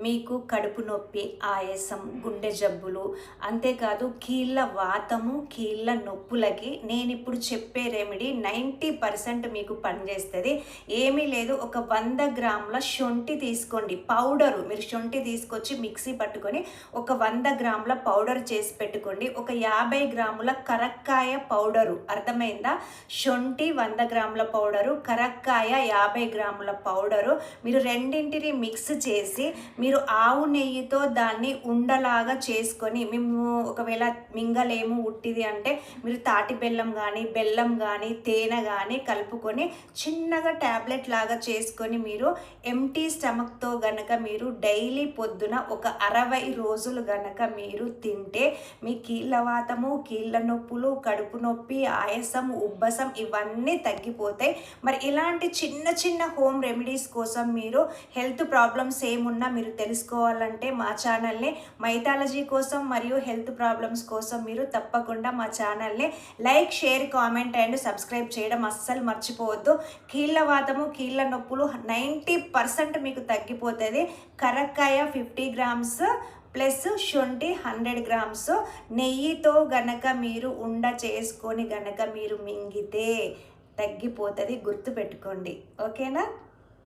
మీకు కడుపు నొప్పి, ఆయాసం, గుండె జబ్బులు, అంతేకాదు కీళ్ళ వాతము, కీళ్ళ నొప్పులకి నేను ఇప్పుడు చెప్పే రెమెడీ 90% మీకు పనిచేస్తుంది. ఏమీ లేదు, ఒక 100 గ్రాముల శొంఠి తీసుకోండి. పౌడరు మీరు శొంఠి తీసుకొచ్చి మిక్సీ పట్టుకొని ఒక 100 గ్రాముల పౌడర్ చేసి పెట్టుకోండి. ఒక 50 గ్రాముల కరక్కాయ పౌడరు, అర్థమైందా? శొంఠి 100 గ్రాముల పౌడరు, కరక్కాయ 50 గ్రాముల పౌడరు మీరు రెండింటిని మిక్స్ చేసి మీరు ఆవు నెయ్యితో దాన్ని ఉండలాగా చేసుకొని, మేము ఒకవేళ మింగలేము ఉట్టిది అంటే మీరు తాటి బెల్లం కానీ బెల్లం కానీ తేనె కానీ కలుపుకొని చిన్నగా ట్యాబ్లెట్ లాగా చేసుకొని మీరు ఎంటీ స్టమక్తో గనక మీరు డైలీ పొద్దున ఒక 60 రోజులు గనక మీరు తింటే మీ కీళ్ళవాతము, కీళ్ళ నొప్పులు, కడుపు నొప్పి, ఆయాసం, ఉబ్బసం ఇవన్నీ తగ్గిపోతాయి. మరి ఇలాంటి చిన్న చిన్న హోమ్ రెమెడీస్ కోసం మీరు హెల్త్ ప్రాబ్లమ్స్ ఏమున్నా మీరు తెలుసుకోవాలంటే మా ఛానల్ని మైథాలజీ కోసం మరియు హెల్త్ ప్రాబ్లమ్స్ కోసం మీరు తప్పకుండా మా ఛానల్ని like, share, comment and subscribe చేయడం అస్సలు మర్చిపోవద్దు. కీళ్ళ వాతము, కీళ్ళ నొప్పులు 90% మీకు తగ్గిపోతుంది. కరక్కాయ 50 గ్రామ్స్ ప్లస్ శొంఠి 100 గ్రామ్స్ నెయ్యితో గనక మీరు ఉండ చేసుకొని గనక మీరు మింగితే తగ్గిపోతుంది, గుర్తుపెట్టుకోండి. ఓకేనా?